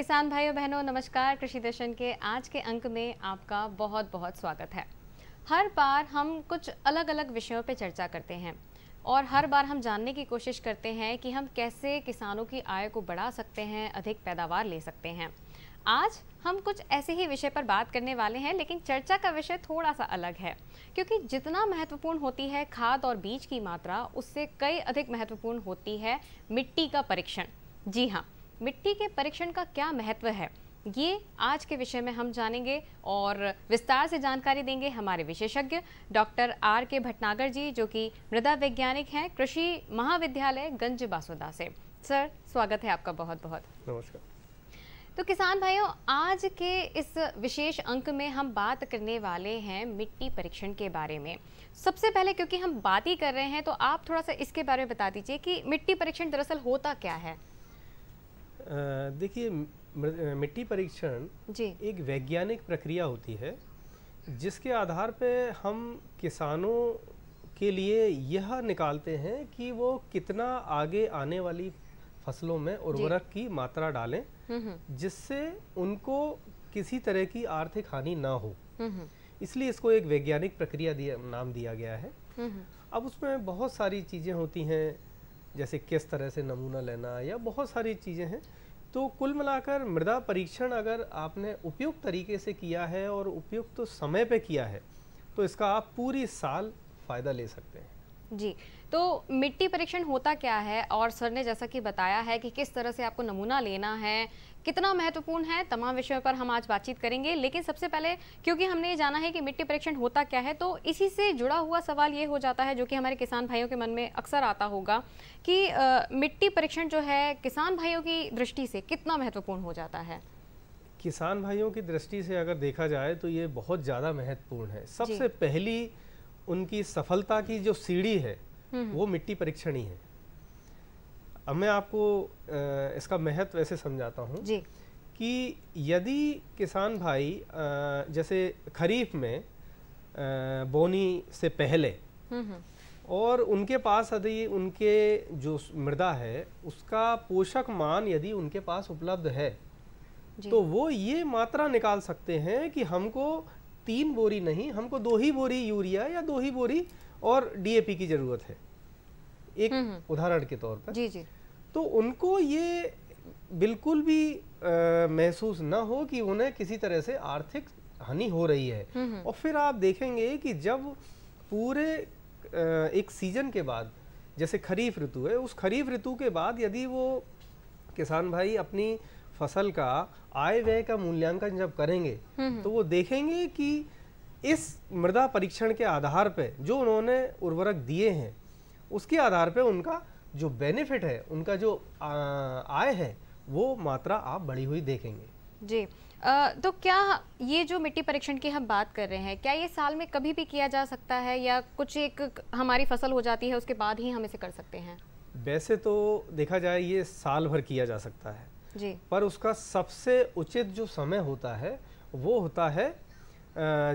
किसान भाइयों बहनों नमस्कार। कृषि दर्शन के आज के अंक में आपका बहुत बहुत स्वागत है। हर बार हम कुछ अलग अलग विषयों पर चर्चा करते हैं और हर बार हम जानने की कोशिश करते हैं कि हम कैसे किसानों की आय को बढ़ा सकते हैं, अधिक पैदावार ले सकते हैं। आज हम कुछ ऐसे ही विषय पर बात करने वाले हैं, लेकिन चर्चा का विषय थोड़ा सा अलग है, क्योंकि जितना महत्वपूर्ण होती है खाद और बीज की मात्रा, उससे कई अधिक महत्वपूर्ण होती है मिट्टी का परीक्षण। जी हाँ, मिट्टी के परीक्षण का क्या महत्व है, ये आज के विषय में हम जानेंगे और विस्तार से जानकारी देंगे हमारे विशेषज्ञ डॉक्टर R.K. भटनागर जी, जो कि मृदा वैज्ञानिक हैं कृषि महाविद्यालय गंज बासुदा से। सर, स्वागत है आपका बहुत बहुत। नमस्कार। तो किसान भाइयों, आज के इस विशेष अंक में हम बात करने वाले हैं मिट्टी परीक्षण के बारे में। सबसे पहले, क्योंकि हम बात ही कर रहे हैं, तो आप थोड़ा सा इसके बारे में बता दीजिए कि मिट्टी परीक्षण दरअसल होता क्या है। देखिए, मिट्टी परीक्षण एक वैज्ञानिक प्रक्रिया होती है जिसके आधार पे हम किसानों के लिए यह निकालते हैं कि वो कितना आगे आने वाली फसलों में उर्वरक की मात्रा डालें जिससे उनको किसी तरह की आर्थिक हानि ना हो। इसलिए इसको एक वैज्ञानिक प्रक्रिया नाम दिया गया है। अब उसमें बहुत सारी चीज़ें होती हैं, जैसे किस तरह से नमूना लेना या बहुत सारी चीज़ें हैं। तो कुल मिलाकर मृदा परीक्षण अगर आपने उपयुक्त तरीके से किया है और उपयुक्त तो समय पे किया है तो इसका आप पूरी साल फ़ायदा ले सकते हैं। जी, तो मिट्टी परीक्षण होता क्या है, और सर ने जैसा कि बताया है कि किस तरह से आपको नमूना लेना है, कितना महत्वपूर्ण है, तमाम विषयों पर हम आज बातचीत करेंगे। लेकिन सबसे पहले, क्योंकि हमने ये जाना है कि मिट्टी परीक्षण होता क्या है, तो इसी से जुड़ा हुआ सवाल ये हो जाता है जो कि हमारे किसान भाइयों के मन में अक्सर आता होगा कि मिट्टी परीक्षण जो है किसान भाइयों की दृष्टि से कितना महत्वपूर्ण हो जाता है। किसान भाइयों की दृष्टि से अगर देखा जाए तो ये बहुत ज़्यादा महत्वपूर्ण है। सबसे पहली उनकी सफलता की जो सीढ़ी है वो मिट्टी परीक्षण ही है। अब मैं आपको इसका महत्व ऐसे समझाता हूँ कि यदि किसान भाई जैसे खरीफ में बोनी से पहले और उनके पास यदि उनके जो मृदा है उसका पोषक मान यदि उनके पास उपलब्ध है तो वो ये मात्रा निकाल सकते हैं कि हमको 3 बोरी नहीं, हमको 2 ही बोरी यूरिया या 2 ही बोरी और DAP की जरूरत है, एक उदाहरण के तौर पर। जी। तो उनको ये बिल्कुल भी महसूस ना हो कि उन्हें किसी तरह से आर्थिक हानि हो रही है। और फिर आप देखेंगे कि जब पूरे एक सीजन के बाद, जैसे खरीफ ऋतु है, उस खरीफ ऋतु के बाद यदि वो किसान भाई अपनी फसल का आय व्यय का मूल्यांकन जब करेंगे तो वो देखेंगे कि इस मृदा परीक्षण के आधार पे जो उन्होंने उर्वरक दिए हैं उसके आधार पे उनका जो बेनिफिट है, उनका जो आय है, वो मात्रा आप बढ़ी हुई देखेंगे। जी, तो क्या ये जो मिट्टी परीक्षण की हम बात कर रहे हैं, क्या ये साल में कभी भी किया जा सकता है या कुछ एक हमारी फसल हो जाती है उसके बाद ही हम इसे कर सकते हैं? वैसे तो देखा जाए ये साल भर किया जा सकता है जी, पर उसका सबसे उचित जो समय होता है वो होता है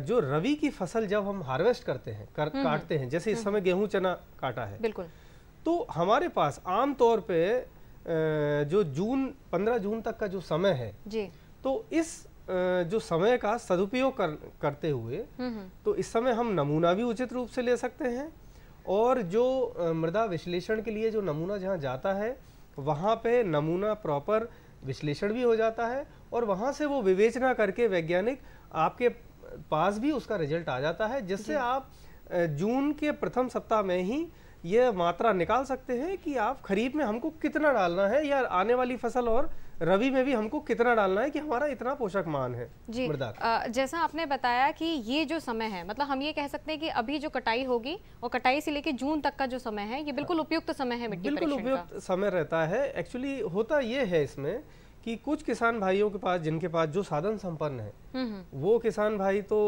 जो रवि की फसल जब हम हार्वेस्ट करते हैं, काटते हैं। जैसे इस समय गेहूं चना काटा है, बिल्कुल, तो हमारे पास आम तौर पे जो 15 जून तक का जो समय है जी, तो इस जो समय का सदुपयोग करते हुए तो इस समय हम नमूना भी उचित रूप से ले सकते हैं और जो मृदा विश्लेषण के लिए जो नमूना जहाँ जाता है वहाँ पे नमूना प्रॉपर विश्लेषण भी हो जाता है और वहाँ से वो विवेचना करके वैज्ञानिक आपके पास भी उसका रिजल्ट आ जाता है, जिससे आप जून के प्रथम सप्ताह में ही ये मात्रा निकाल सकते हैं कि आप खरीफ में हमको कितना डालना है या आने वाली फसल और रवि में भी हमको कितना डालना है कि हमारा इतना पोषक मान है जी। मृदा जैसा आपने बताया कि ये जो समय है, मतलब हम ये कह सकते हैं कि अभी जो कटाई होगी और कटाई से लेकर जून तक का जो समय है ये बिल्कुल उपयुक्त समय है मिट्टी परीक्षण का। बिल्कुल उपयुक्त समय रहता है। एक्चुअली होता ये है इसमें कि कुछ किसान भाइयों के पास, जिनके पास जो साधन संपन्न है, वो किसान भाई तो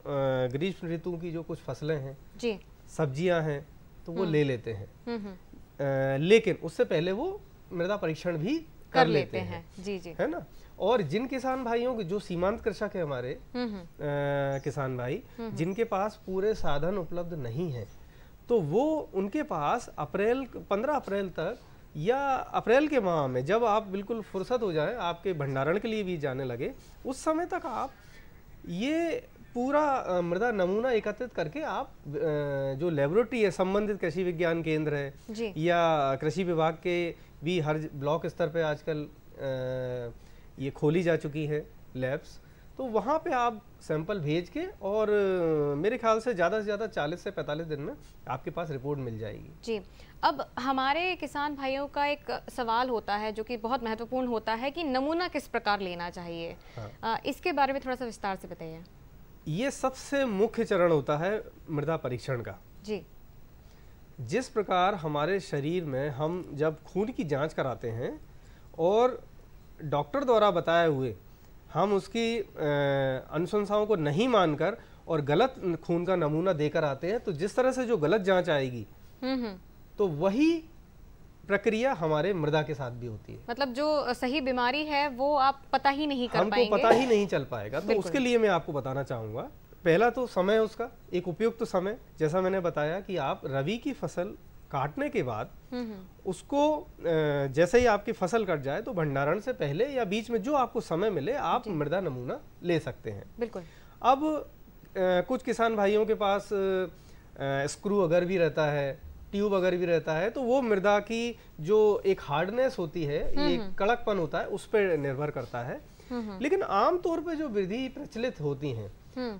ग्रीष्म ऋतु की जो कुछ फसलें हैं जी, सब्जियां हैं, तो वो ले लेते हैं, लेकिन उससे पहले वो मृदा परीक्षण भी कर लेते हैं जी जी, है ना। और जिन किसान भाइयों के जो सीमांत कृषक है हमारे किसान भाई, जिनके पास पूरे साधन उपलब्ध नहीं है, तो वो उनके पास 15 अप्रैल तक या अप्रैल के माह में जब आप बिल्कुल फुर्सत हो जाए, आपके भंडारण के लिए भी जाने लगे, उस समय तक आप ये पूरा मृदा नमूना एकत्रित करके आप जो लेबोरेटरी है, संबंधित कृषि विज्ञान केंद्र है या कृषि विभाग के भी हर ब्लॉक स्तर पे आजकल ये खोली जा चुकी है लैब्स, तो वहाँ पे आप सैंपल भेज के और मेरे ख्याल से ज़्यादा 40 से 45 दिन में आपके पास रिपोर्ट मिल जाएगी। जी, अब हमारे किसान भाइयों का एक सवाल होता है जो कि बहुत महत्वपूर्ण होता है कि नमूना किस प्रकार लेना चाहिए। हाँ। इसके बारे में थोड़ा सा विस्तार से बताइए। ये सबसे मुख्य चरण होता है मृदा परीक्षण का। जी। जिस प्रकार हमारे शरीर में हम जब खून की जांच कराते हैं और डॉक्टर द्वारा बताए हुए हम उसकी अनुशंसाओं को नहीं मानकर और गलत खून का नमूना देकर आते हैं, तो जिस तरह से जो गलत जांच आएगी तो वही प्रक्रिया हमारे मृदा के साथ भी होती है। मतलब जो सही बीमारी है वो आप पता ही नहीं कर पाएंगे, हमको पता ही नहीं चल पाएगा। तो उसके लिए मैं आपको बताना चाहूँगा, पहला तो समय उसका एक उपयुक्त समय, जैसा मैंने बताया कि आप रबी की फसल काटने के बाद उसको जैसे ही आपकी फसल कट जाए तो भंडारण से पहले या बीच में जो आपको समय मिले आप मृदा नमूना ले सकते हैं। बिल्कुल। अब कुछ किसान भाइयों के पास स्क्रू अगर भी रहता है, ट्यूब अगर भी रहता है, तो वो मृदा की जो एक हार्डनेस होती है, ये कड़कपन होता है, उस पर निर्भर करता है। लेकिन आमतौर पे जो विधि प्रचलित होती हैं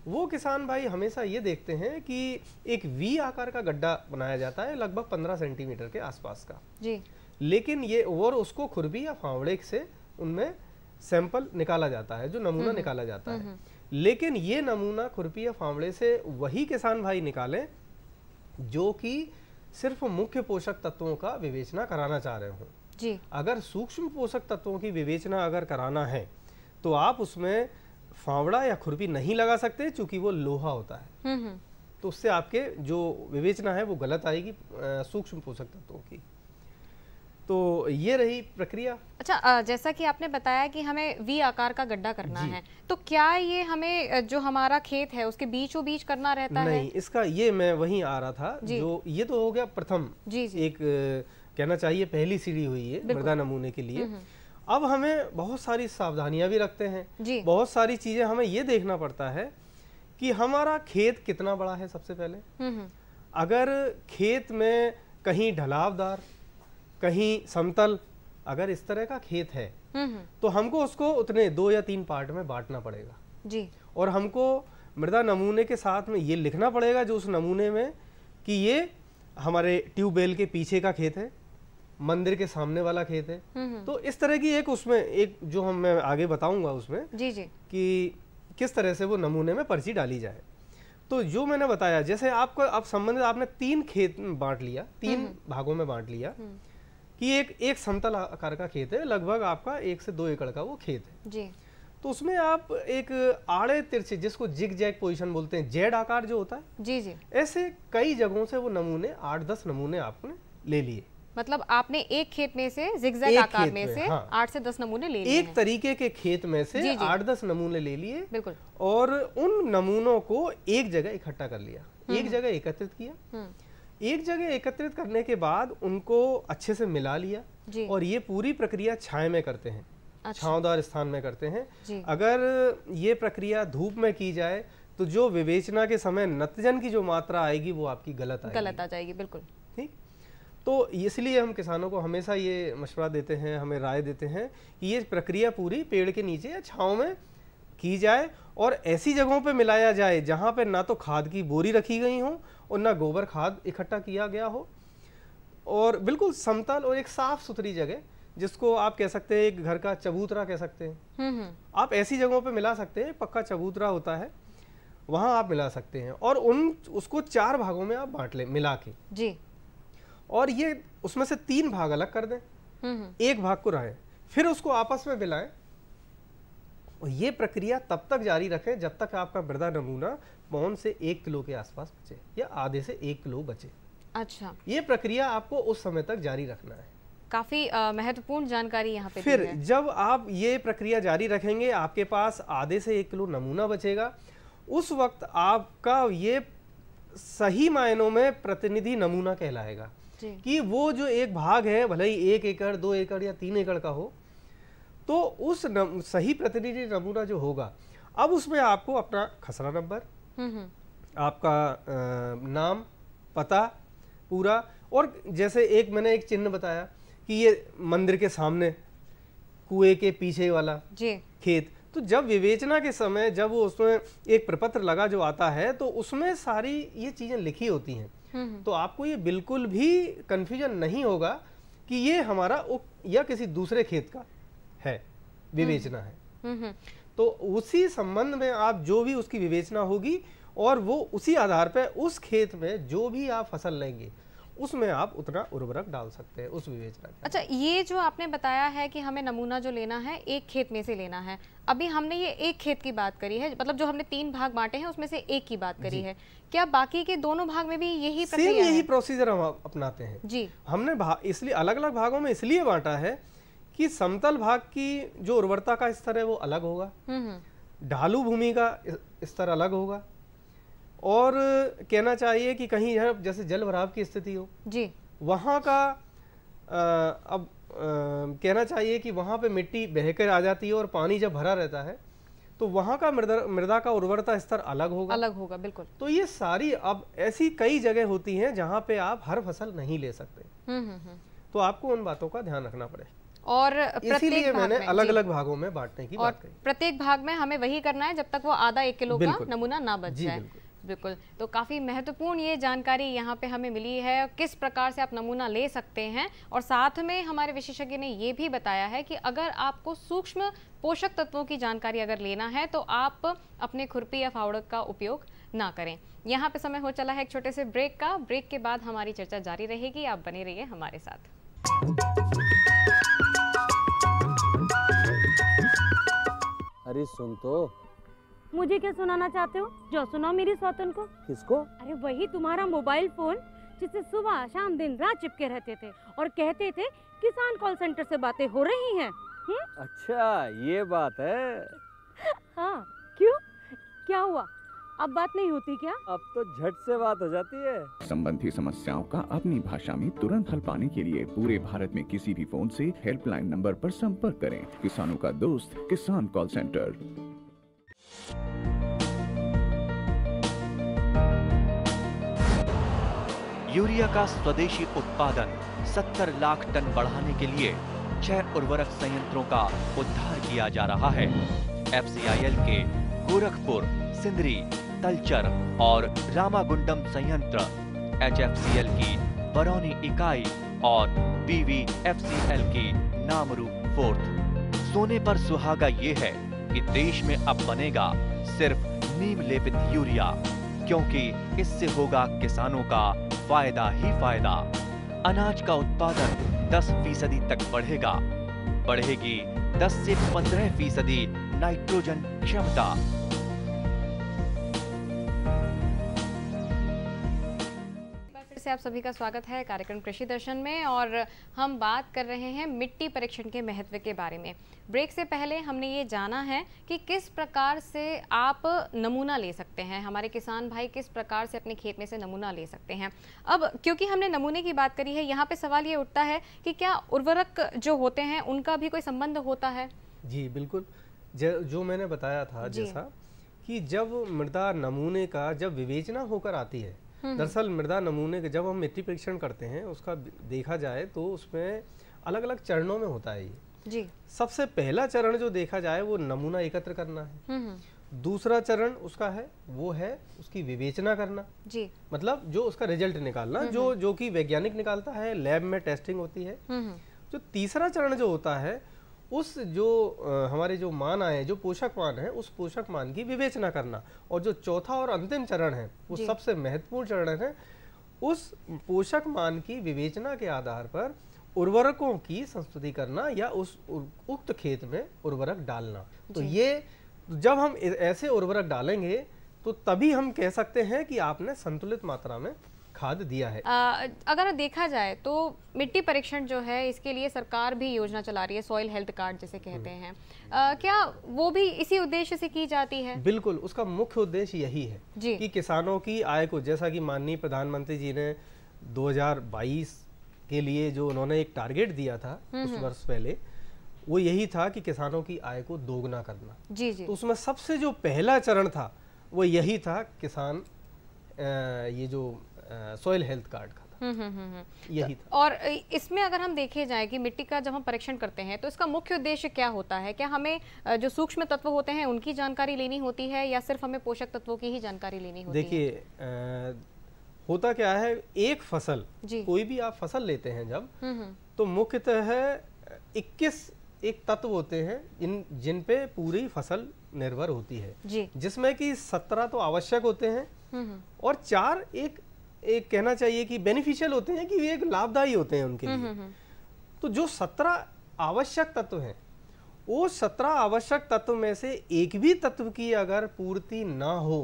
वो किसान भाई हमेशा ये देखते हैं कि एक वी आकार का गड्ढा बनाया जाता है लगभग 15 सेंटीमीटर के आसपास का जी। लेकिन ये और उसको खुरपी या फावड़े से उनमें सैंपल निकाला जाता है, जो नमूना निकाला जाता है। लेकिन ये नमूना खुरपी या फावड़े से वही किसान भाई निकालें जो कि सिर्फ मुख्य पोषक तत्वों का विवेचना कराना चाह रहे हो जी। अगर सूक्ष्म पोषक तत्वों की विवेचना अगर कराना है तो आप उसमें फावड़ा या खुरपी नहीं लगा सकते, चूंकि वो लोहा होता है। तो उससे आपके जो विवेचना है वो गलत आएगी सूक्ष्म पोषक तत्वों की। तो ये रही प्रक्रिया। अच्छा, जैसा कि आपने बताया कि हमें वी आकार का गड्ढा करना है, तो क्या ये हमें जो हमारा खेत है उसके बीचों बीच करना रहता है? नहीं, इसका ये मैं वहीं आ रहा था। जो ये तो हो गया प्रथम जी। एक कहना चाहिए पहली सीढ़ी हुई है मृदा नमूने के लिए। अब हमें बहुत सारी सावधानियां भी रखते हैं, बहुत सारी चीजें हमें ये देखना पड़ता है कि हमारा खेत कितना बड़ा है। सबसे पहले अगर खेत में कहीं ढलावदार, कहीं समतल, अगर इस तरह का खेत है तो हमको उसको उतने 2 या 3 पार्ट में बांटना पड़ेगा जी। और हमको मृदा नमूने के साथ में ये लिखना पड़ेगा जो उस नमूने में कि ये हमारे ट्यूबवेल के पीछे का खेत है, मंदिर के सामने वाला खेत है। तो इस तरह की एक उसमें एक जो मैं आगे बताऊंगा उसमें जी जी कि किस तरह से वो नमूने में पर्ची डाली जाए। तो जो मैंने बताया, जैसे आपको आप संबंधित आपने 3 खेत में बांट लिया, 3 भागों में बांट लिया कि एक समतल आकार का खेत है, लगभग आपका 1 से 2 एकड़ का वो खेत है जी। तो उसमें आप एक आड़े तिरछे, जिसको जिग जैग पोजीशन बोलते हैं, जेड आकार जो होता है जी जी, ऐसे कई जगहों से वो नमूने 8-10 नमूने आपने ले लिए। मतलब आपने एक खेत में से जिगजैग आकार में से 8 से 10 नमूने ले लिए। एक तरीके के खेत में से 8-10 नमूने ले लिए बिल्कुल, और उन नमूनों को एक जगह इकट्ठा कर लिया, एक जगह एकत्रित किया। एक जगह एकत्रित करने के बाद उनको अच्छे से मिला लिया जी। और ये पूरी प्रक्रिया छाया में करते हैं, अच्छा। छांवदार स्थान में करते हैं। अगर ये प्रक्रिया धूप में की जाए तो जो विवेचना के समय नत्रजन की जो मात्रा आएगी वो आपकी गलत आ जाएगी बिल्कुल। ठीक, तो इसलिए हम किसानों को हमेशा ये मशवरा देते हैं, हमें राय देते हैं कि ये प्रक्रिया पूरी पेड़ के नीचे या छांव में की जाए और ऐसी जगहों पे मिलाया जाए जहां पे ना तो खाद की बोरी रखी गई हो और ना गोबर खाद इकट्ठा किया गया हो, और बिल्कुल समतल और एक साफ सुथरी जगह, जिसको आप कह सकते हैं एक घर का चबूतरा कह सकते हैं। आप ऐसी जगहों पे मिला सकते हैं, पक्का चबूतरा होता है वहां आप मिला सकते हैं, और उसको 4 भागों में आप बांट लें मिला के जी। और ये उसमें से 3 भाग अलग कर दें, एक भाग को रहें, फिर उसको आपस में मिलाएं। और ये प्रक्रिया तब तक जारी रखें जब तक आपका मृदा नमूना पौन से 1 किलो के आसपास बचे या आधे से 1 किलो बचे। अच्छा, ये प्रक्रिया आपको उस समय तक जारी रखना है। काफी महत्वपूर्ण जानकारी यहाँ पे। फिर जब आप ये प्रक्रिया जारी रखेंगे, आपके पास आधे से 1 किलो नमूना बचेगा, उस वक्त आपका ये सही मायनों में प्रतिनिधि नमूना कहलाएगा। कि वो जो एक भाग है, भले ही 1 एकड़ 2 एकड़ या 3 एकड़ का हो, तो उस सही प्रतिनिधि नमूना जो होगा, अब उसमें आपको अपना खसरा नंबर, आपका नाम, पता पूरा, और जैसे मैंने एक चिन्ह बताया कि ये मंदिर के सामने कुएं के पीछे वाला खेत, तो जब विवेचना के समय जब वो उसमें एक प्रपत्र लगा जो आता है, तो उसमें सारी ये चीजें लिखी होती हैं, तो आपको ये बिल्कुल भी कंफ्यूजन नहीं होगा कि ये हमारा या किसी दूसरे खेत का है, विवेचना है। तो उसी संबंध में आप जो भी उसकी विवेचना होगी, और वो उसी आधार पर उस खेत में जो भी आप फसल लेंगे उसमें आप उतना उर्वरक डाल सकते हैं उस विवेचना के। अच्छा, ये जो आपने बताया है कि हमें नमूना जो लेना है एक खेत में से लेना है, अभी हमने ये एक खेत की बात करी है, मतलब जो हमने 3 भाग बांटे हैं उसमें से एक की बात करी है, क्या बाकी के दोनों भाग में भी यही प्रक्रिया है? यही प्रोसीजर हम अपनाते हैं जी। हमने इसलिए अलग अलग भागों में इसलिए बांटा है कि समतल भाग की जो उर्वरता का स्तर है वो अलग होगा, ढालू भूमि का स्तर अलग होगा, और कहना चाहिए कि कहीं जैसे जल भराव की स्थिति हो जी, वहाँ का अब कहना चाहिए कि वहाँ पे मिट्टी बहकर आ जाती है और पानी जब भरा रहता है तो वहाँ का मृदा का उर्वरता स्तर अलग होगा बिल्कुल। तो ये सारी अब ऐसी कई जगह होती हैं जहाँ पे आप हर फसल नहीं ले सकते, तो आपको उन बातों का ध्यान रखना पड़ेगा, और इसीलिए मैंने अलग अलग भागों में बांटने की बात कही। प्रत्येक भाग में हमें वही करना है जब तक वो आधा 1 किलो का नमूना ना बच जाए। बिल्कुल, तो काफ़ी महत्वपूर्ण ये जानकारी यहाँ पे हमें मिली है, किस प्रकार से आप नमूना ले सकते हैं, और साथ में हमारे विशेषज्ञ ने ये भी बताया है कि अगर आपको सूक्ष्म पोषक तत्वों की जानकारी अगर लेना है तो आप अपने खुरपी या फावड़े का उपयोग ना करें। यहाँ पे समय हो चला है एक छोटे से ब्रेक का, ब्रेक के बाद हमारी चर्चा जारी रहेगी, आप बने रहिए हमारे साथ। अरे सुन तो, मुझे क्या सुनाना चाहते हो? जो सुनाओ मेरी सौतन को। किसको? अरे वही तुम्हारा मोबाइल फोन जिससे सुबह शाम दिन रात चिपके रहते थे और कहते थे किसान कॉल सेंटर से बातें हो रही हैं। अच्छा ये बात है। हाँ, क्यों, क्या हुआ? अब बात नहीं होती क्या? अब तो झट से बात हो जाती है। संबंधी समस्याओं का अपनी भाषा में तुरंत हल पाने के लिए पूरे भारत में किसी भी फोन से हेल्पलाइन नंबर पर संपर्क करें। किसानों का दोस्त किसान कॉल सेंटर। यूरिया का स्वदेशी उत्पादन 70 लाख टन बढ़ाने के लिए 6 उर्वरक संयंत्रों का उद्धार किया जा रहा है। FCIL के गोरखपुर, सिंदरी, तलचर और रामागुंडम संयंत्र, HFCL की बरौनी इकाई और BVFCL की नामरू फोर्थ। सोने पर सुहागा ये है कि देश में अब बनेगा सिर्फ नीम लेपित यूरिया, क्योंकि इससे होगा किसानों का फायदा ही फायदा। अनाज का उत्पादन 10% तक बढ़ेगा, बढ़ेगी 10 से 15% नाइट्रोजन क्षमता। से आप सभी का स्वागत है कार्यक्रम कृषि दर्शन में, और हम बात कर रहे हैं मिट्टी परीक्षण के महत्व के बारे में। ब्रेक से पहले हमने ये जाना है कि किस प्रकार से आप नमूना ले सकते हैं, हमारे किसान भाई किस प्रकार से अपने खेत में से नमूना ले सकते हैं। अब क्योंकि हमने नमूने की बात करी है, यहाँ पे सवाल ये उठता है कि क्या उर्वरक जो होते हैं उनका भी कोई संबंध होता है? जी बिल्कुल, जो मैंने बताया था जैसा कि जब मृदा नमूने का जब विवेचना होकर आती है, दरअसल मृदा नमूने के जब हम मिट्टी परीक्षण करते हैं उसका देखा जाए तो उसमें अलग अलग चरणों में होता है ये जी। सबसे पहला चरण जो देखा जाए वो नमूना एकत्र करना है। दूसरा चरण उसका है वो है उसकी विवेचना करना जी, मतलब जो उसका रिजल्ट निकालना, जो कि वैज्ञानिक निकालता है, लैब में टेस्टिंग होती है। जो तीसरा चरण जो होता है उस जो हमारे जो मान आए, जो पोषक मान है, उस पोषक मान की विवेचना करना। और जो चौथा और अंतिम चरण है वो सबसे महत्वपूर्ण चरण है, उस पोषक मान की विवेचना के आधार पर उर्वरकों की संस्तुति करना या उस उक्त खेत में उर्वरक डालना। तो ये जब हम ऐसे उर्वरक डालेंगे तो तभी हम कह सकते हैं कि आपने संतुलित मात्रा में खाद दिया है। अगर देखा जाए तो मिट्टी परीक्षण जो है इसके लिए सरकार भी योजना चला रही है, सॉइल हेल्थ कार्ड जिसे कहते हैं, क्या वो भी इसी उद्देश्य से की जाती है? बिल्कुल, उसका मुख्य उद्देश्य यही है कि किसानों की आय को, जैसा कि माननीय प्रधानमंत्री जी ने 2022 के लिए जो उन्होंने एक टारगेट दिया था कुछ वर्ष पहले, वो यही था कि किसानों की आय को दोगुना करना। जी जी। तो उसमें सबसे जो पहला चरण था वो यही था, किसान ये जो सॉइल हेल्थ कार्ड का था, यही था। और इसमें अगर हम देखे जाए कि मिट्टी का जब हम परीक्षण करते हैं तो इसका मुख्य उद्देश्य क्या होता है? क्या हमें जो सूक्ष्म तत्व होते हैं उनकी जानकारी लेनी होती है या सिर्फ हमें पोषक तत्वों की ही जानकारी लेनी होती है? देखिए होता क्या है, एक फसल, कोई भी आप फसल लेते हैं जब, तो मुख्यतः 21 एक तत्व होते हैं जिन पे पूरी फसल निर्भर होती है जी। जिसमें कि 17 तो आवश्यक होते हैं और 4 एक कहना चाहिए कि बेनिफिशियल होते हैं, कि वे एक लाभदायी होते हैं उनके लिए। तो जो 17 आवश्यक तत्व हैं, वो 17 आवश्यक तत्व में से एक भी तत्व की अगर पूर्ति ना हो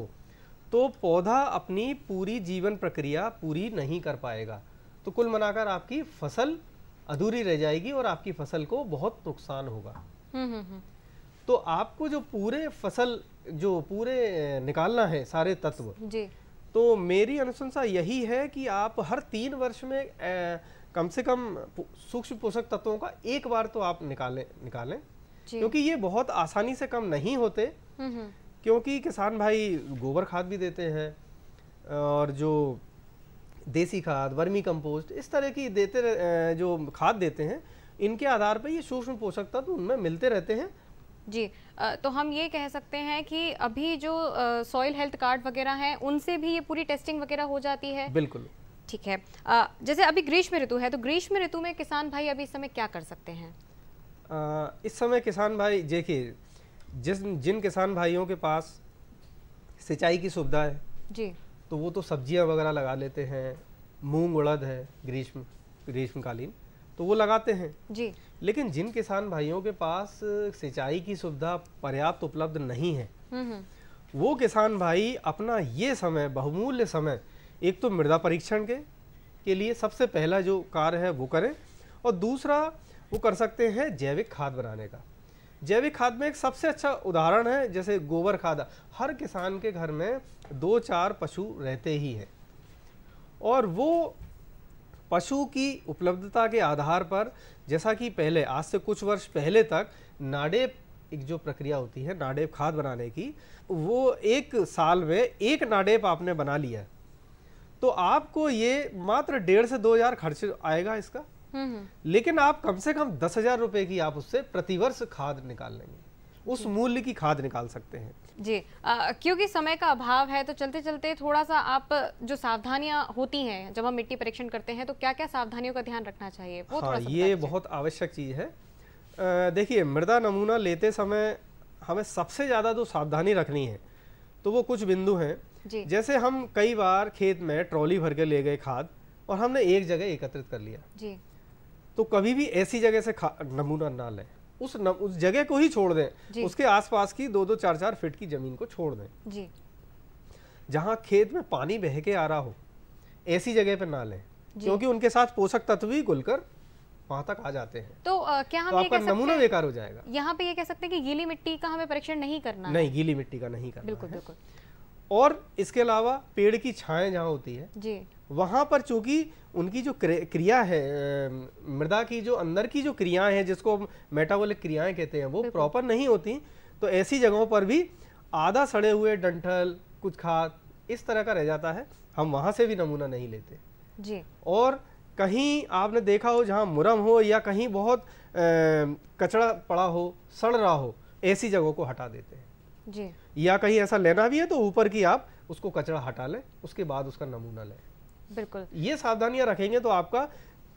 तो पौधा अपनी पूरी जीवन प्रक्रिया पूरी नहीं कर पाएगा। तो कुल मिलाकर आपकी फसल अधूरी रह जाएगी और आपकी फसल को बहुत नुकसान होगा। तो आपको जो पूरे फसल जो पूरे निकालना है सारे तत्व जी, तो मेरी अनुशंसा यही है कि आप हर 3 वर्ष में कम से कम सूक्ष्म पोषक तत्वों का एक बार तो आप निकालें, क्योंकि ये बहुत आसानी से कम नहीं होते। क्योंकि किसान भाई गोबर खाद भी देते हैं और जो देसी खाद, वर्मी कंपोस्ट, इस तरह की जो खाद देते हैं, इनके आधार पर ये सूक्ष्म पोषक तत्व उनमें मिलते रहते हैं जी। तो हम ये कह सकते हैं कि अभी जो सॉइल हेल्थ कार्ड वगैरह हैं उनसे भी ये पूरी टेस्टिंग वगैरह हो जाती है? बिल्कुल, ठीक है। जैसे अभी ग्रीष्म ऋतु है, तो ग्रीष्म ऋतु में किसान भाई अभी इस समय क्या कर सकते हैं? इस समय किसान भाई देखिए, जिन किसान भाइयों के पास सिंचाई की सुविधा है जी, तो वो तो सब्जियां वगैरह लगा लेते हैं, मूंग उड़द है ग्रीष्मकालीन, तो वो लगाते हैं जी। लेकिन जिन किसान भाइयों के पास सिंचाई की सुविधा पर्याप्त उपलब्ध नहीं है, वो किसान भाई अपना ये समय, बहुमूल्य समय, एक तो मृदा परीक्षण के लिए सबसे पहला जो कार्य है वो करें, और दूसरा वो कर सकते हैं जैविक खाद बनाने का। जैविक खाद में एक सबसे अच्छा उदाहरण है जैसे गोबर खाद। हर किसान के घर में 2-4 पशु रहते ही हैं, और वो पशु की उपलब्धता के आधार पर, जैसा कि पहले आज से कुछ वर्ष पहले तक नाडेप एक जो प्रक्रिया होती है नाडेप खाद बनाने की, वो 1 साल में 1 नाडेप आपने बना लिया तो आपको ये मात्र 1.5 से 2 हज़ार खर्च आएगा इसका, लेकिन आप कम से कम 10,000 रुपए की आप उससे प्रतिवर्ष खाद निकाल लेंगे, उस मूल्य की खाद निकाल सकते हैं जी। क्योंकि समय का अभाव है तो चलते चलते थोड़ा सा आप जो सावधानियां होती हैं जब हम मिट्टी परीक्षण करते हैं, तो क्या क्या सावधानियों का ध्यान रखना चाहिए वो थोड़ा सा ये बहुत आवश्यक चीज है। देखिए, मृदा नमूना लेते समय हमें सबसे ज्यादा जो सावधानी रखनी है तो वो कुछ बिंदु हैं। जैसे हम कई बार खेत में ट्रॉली भर के ले गए खाद और हमने एक जगह एकत्रित कर लिया जी, तो कभी भी ऐसी जगह से नमूना ना लें, उस जगह को ही छोड़ दें, उसके आसपास की 2-2, 4-4 फीट की जमीन को छोड़ दें जी। जहां खेत में पानी बह के आ रहा हो ऐसी जगह पर ना लें, क्योंकि उनके साथ पोषक तत्व भी घुलकर वहां तक आ जाते हैं। तो क्या हम तो आपका नमूना बेकार हो जाएगा। यहाँ पे ये कह सकते हैं कि गीली मिट्टी का हमें परीक्षण नहीं करना नहीं, गीली मिट्टी का नहीं करना। बिल्कुल बिल्कुल। और इसके अलावा पेड़ की छाएं जहाँ होती है जी, वहां पर चूंकि उनकी जो क्रिया है, मृदा की जो अंदर की जो क्रियाएं हैं जिसको मेटाबॉलिक क्रियाएं कहते हैं, वो प्रॉपर नहीं होती, तो ऐसी जगहों पर भी आधा सड़े हुए डंठल, कुछ खाद इस तरह का रह जाता है, हम वहां से भी नमूना नहीं लेते जी। और कहीं आपने देखा हो जहां मुरम हो या कहीं बहुत कचरा पड़ा हो, सड़ रहा हो, ऐसी जगहों को हटा देते हैं जी। या कहीं ऐसा लेना भी है तो ऊपर की आप उसको कचरा हटा लें, उसके बाद उसका नमूना लें। बिल्कुल, ये सावधानियां रखेंगे तो आपका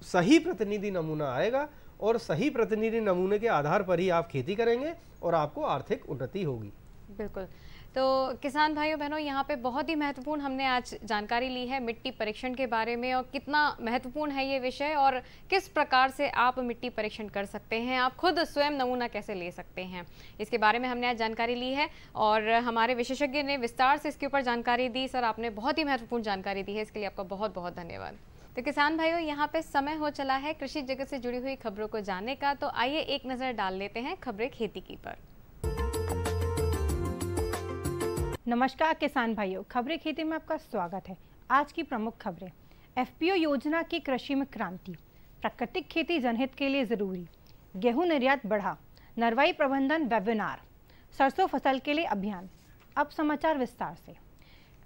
सही प्रतिनिधि नमूना आएगा, और सही प्रतिनिधि नमूने के आधार पर ही आप खेती करेंगे और आपको आर्थिक उन्नति होगी। बिल्कुल। तो किसान भाइयों बहनों, यहाँ पे बहुत ही महत्वपूर्ण हमने आज जानकारी ली है मिट्टी परीक्षण के बारे में, और कितना महत्वपूर्ण है ये विषय और किस प्रकार से आप मिट्टी परीक्षण कर सकते हैं, आप खुद स्वयं नमूना कैसे ले सकते हैं, इसके बारे में हमने आज जानकारी ली है। और हमारे विशेषज्ञ ने विस्तार से इसके ऊपर जानकारी दी। सर, आपने बहुत ही महत्वपूर्ण जानकारी दी है, इसके लिए आपका बहुत बहुत धन्यवाद। तो किसान भाइयों, यहाँ पे समय हो चला है कृषि जगत से जुड़ी हुई खबरों को जानने का, तो आइए एक नज़र डाल लेते हैं खबरें खेती की पर। नमस्कार किसान भाइयों, खबरें खेती में आपका स्वागत है। आज की प्रमुख खबरें। एफपीओ योजना की कृषि में क्रांति, प्राकृतिक खेती जनहित के लिए जरूरी, गेहूं निर्यात बढ़ा, नरवाई प्रबंधन वेबिनार, सरसों फसल के लिए अभियान। अब समाचार विस्तार से।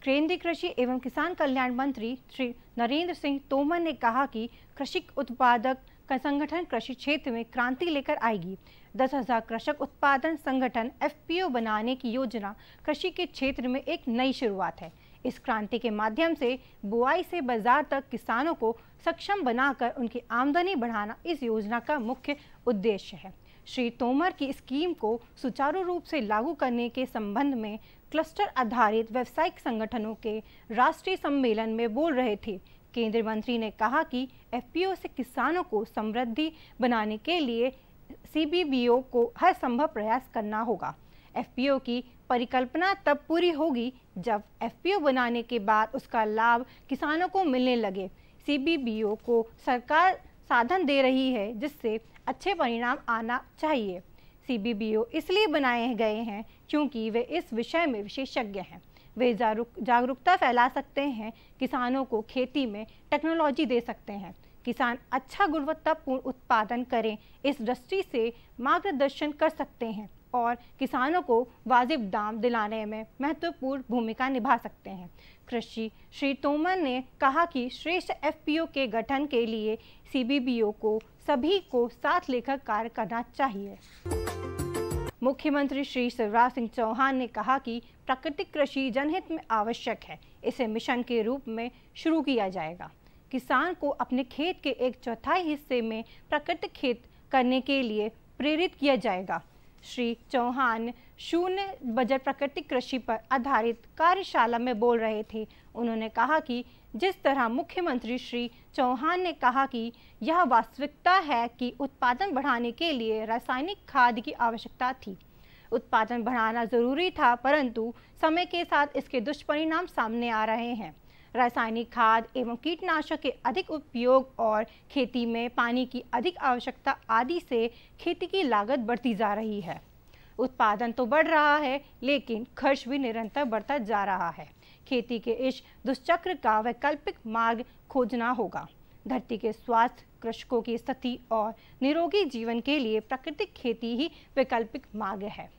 केंद्रीय कृषि एवं किसान कल्याण मंत्री श्री नरेंद्र सिंह तोमर ने कहा कि कृषि उत्पादक संगठन कृषि क्षेत्र में क्रांति लेकर आएगी। 10,000 कृषक उत्पादन संगठन FPO बनाने की योजना कृषि के क्षेत्र में एक नई शुरुआत है। इस क्रांति के माध्यम से बुआई से बाजार तक किसानों को सक्षम बनाकर उनकी आमदनी बढ़ाना इस योजना का मुख्य उद्देश्य है। श्री तोमर की स्कीम को सुचारू रूप से लागू करने के संबंध में क्लस्टर आधारित व्यावसायिक संगठनों के राष्ट्रीय सम्मेलन में बोल रहे थे। केंद्रीय मंत्री ने कहा कि FPO से किसानों को समृद्धि बनाने के लिए CBBO को हर संभव प्रयास करना होगा। FPO की परिकल्पना तब पूरी होगी जब FPO बनाने के बाद उसका लाभ किसानों को मिलने लगे। CBBO को सरकार साधन दे रही है जिससे अच्छे परिणाम आना चाहिए। CBBO इसलिए बनाए गए हैं क्योंकि वे इस विषय में विशेषज्ञ हैं। वे जागरूकता फैला सकते हैं, किसानों को खेती में टेक्नोलॉजी दे सकते हैं, किसान अच्छा गुणवत्तापूर्ण उत्पादन करें इस दृष्टि से मार्गदर्शन कर सकते हैं और किसानों को वाजिब दाम दिलाने में महत्वपूर्ण भूमिका निभा सकते हैं। कृषि श्री तोमर ने कहा कि श्रेष्ठ FPO के गठन के लिए CBBO को सभी को साथ लेकर कार्य करना चाहिए। मुख्यमंत्री श्री शिवराज सिंह चौहान ने कहा कि प्राकृतिक कृषि जनहित में आवश्यक है। इसे मिशन के रूप में शुरू किया जाएगा। किसान को अपने खेत के 1/4 हिस्से में प्राकृतिक खेत करने के लिए प्रेरित किया जाएगा। श्री चौहान शून्य बजट प्राकृतिक कृषि पर आधारित कार्यशाला में बोल रहे थे। उन्होंने कहा कि जिस तरह मुख्यमंत्री श्री चौहान ने कहा कि यह वास्तविकता है कि उत्पादन बढ़ाने के लिए रासायनिक खाद की आवश्यकता थी। उत्पादन बढ़ाना जरूरी था, परंतु समय के साथ इसके दुष्परिणाम सामने आ रहे हैं। रासायनिक खाद एवं कीटनाशक के अधिक उपयोग और खेती में पानी की अधिक आवश्यकता आदि से खेती की लागत बढ़ती जा रही है। उत्पादन तो बढ़ रहा है लेकिन खर्च भी निरंतर बढ़ता जा रहा है। खेती के इस दुष्चक्र का वैकल्पिक मार्ग खोजना होगा। धरती के स्वास्थ्य, कृषकों की स्थिति और निरोगी जीवन के लिए प्राकृतिक खेती ही वैकल्पिक मार्ग है।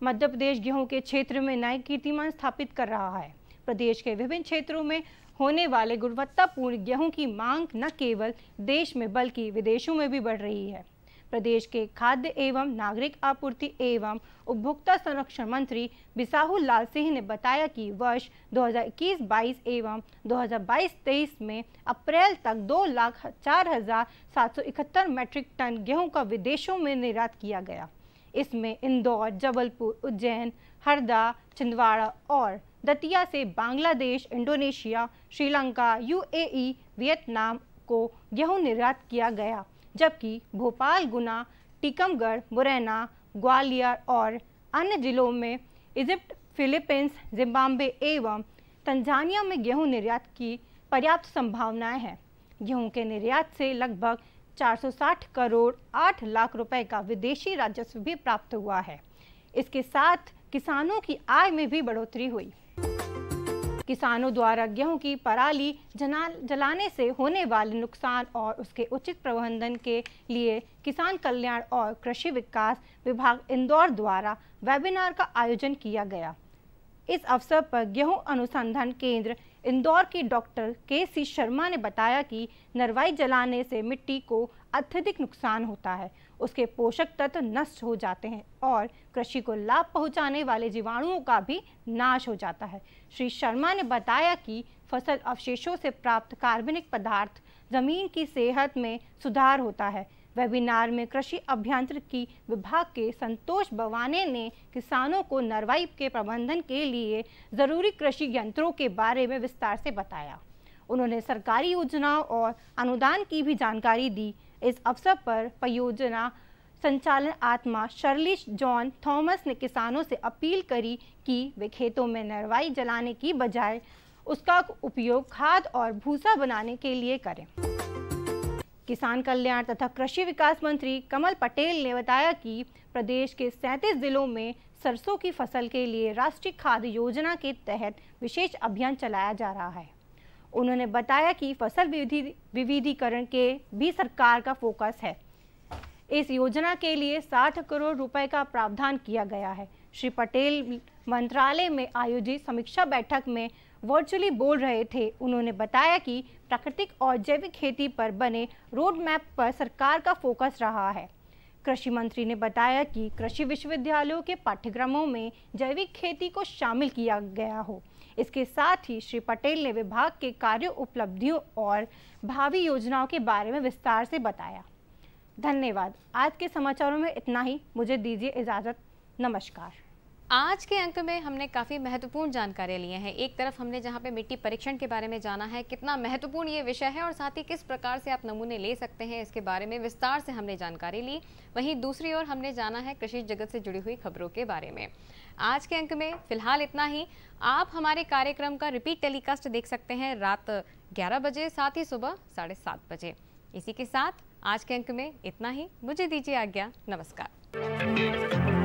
मध्य प्रदेश गेहूं के क्षेत्र में नए कीर्तिमान स्थापित कर रहा है। प्रदेश के विभिन्न क्षेत्रों में होने वाले गुणवत्तापूर्ण गेहूं की मांग न केवल देश में बल्कि विदेशों में भी बढ़ रही है। प्रदेश के खाद्य एवं नागरिक आपूर्ति एवं उपभोक्ता संरक्षण मंत्री बिसाहुल लाल सिंह ने बताया कि वर्ष 2021-22 एवं 2022-23 में अप्रैल तक 2,04,771 मीट्रिक टन गेहूं का विदेशों में निर्यात किया गया। इसमें इंदौर, जबलपुर, उज्जैन, हरदा, छिंदवाड़ा और दतिया से Bangladesh, Indonesia, Sri Lanka, UAE, Vietnam को गेहूं निर्यात किया गया, जबकि भोपाल, गुना, टीकमगढ़, मुरैना, ग्वालियर और अन्य जिलों में इजिप्ट, फिलीपींस, जिम्बाब्वे एवं तंजानिया में गेहूं निर्यात की पर्याप्त संभावनाएं हैं। गेहूं के निर्यात से लगभग 460 करोड़ 8 लाख रुपए का विदेशी राजस्व भी प्राप्त हुआ है। इसके साथ किसानों की आय में भी बढ़ोतरी हुई। किसानों द्वारा गेहूं की पराली जलाने से होने वाले नुकसान और उसके उचित प्रबंधन के लिए किसान कल्याण और कृषि विकास विभाग इंदौर द्वारा वेबिनार का आयोजन किया गया। इस अवसर पर गेहूं अनुसंधान केंद्र इंदौर की डॉक्टर KC शर्मा ने बताया कि नरवाई जलाने से मिट्टी को अत्यधिक नुकसान होता है, उसके पोषक तत्व नष्ट हो जाते हैं और कृषि को लाभ पहुंचाने वाले जीवाणुओं का भी नाश हो जाता है। श्री शर्मा ने बताया कि फसल अवशेषों से प्राप्त कार्बनिक पदार्थ जमीन की सेहत में सुधार होता है। वेबिनार में कृषि अभियांत्रिकी विभाग के संतोष बवाने ने किसानों को नरवाई के प्रबंधन के लिए जरूरी कृषि यंत्रों के बारे में विस्तार से बताया। उन्होंने सरकारी योजनाओं और अनुदान की भी जानकारी दी। इस अवसर पर परियोजना संचालन आत्मा शर्लिश जॉन थॉमस ने किसानों से अपील करी कि वे खेतों में नरवाई जलाने की बजाय उसका उपयोग खाद और भूसा बनाने के लिए करें। किसान कल्याण तथा कृषि विकास मंत्री कमल पटेल ने बताया कि प्रदेश के 37 जिलों में सरसों की फसल के लिए राष्ट्रीय खाद्य योजना के तहत विशेष अभियान चलाया जा रहा है। उन्होंने बताया कि फसल विविधीकरण के भी सरकार का फोकस है। इस योजना के लिए 60 करोड़ रुपए का प्रावधान किया गया है। श्री पटेल मंत्रालय में आयोजित समीक्षा बैठक में वर्चुअली बोल रहे थे। उन्होंने बताया कि प्राकृतिक और जैविक खेती पर बने रोड मैप पर सरकार का फोकस रहा है। कृषि मंत्री ने बताया कि कृषि विश्वविद्यालयों के पाठ्यक्रमों में जैविक खेती को शामिल किया गया हो। इसके साथ ही श्री पटेल ने विभाग के कार्यों, उपलब्धियों और भावी योजनाओं के बारे में विस्तार से बताया। धन्यवाद। आज के समाचारों में इतना ही। मुझे दीजिए इजाज़त। नमस्कार। आज के अंक में हमने काफ़ी महत्वपूर्ण जानकारियाँ लिए हैं। एक तरफ हमने जहाँ पे मिट्टी परीक्षण के बारे में जाना है, कितना महत्वपूर्ण ये विषय है और साथ ही किस प्रकार से आप नमूने ले सकते हैं, इसके बारे में विस्तार से हमने जानकारी ली। वहीं दूसरी ओर हमने जाना है कृषि जगत से जुड़ी हुई खबरों के बारे में। आज के अंक में फिलहाल इतना ही। आप हमारे कार्यक्रम का रिपीट टेलीकास्ट देख सकते हैं रात 11 बजे, साथ ही सुबह 7:30 बजे। इसी के साथ आज के अंक में इतना ही। मुझे दीजिए आज्ञा। नमस्कार।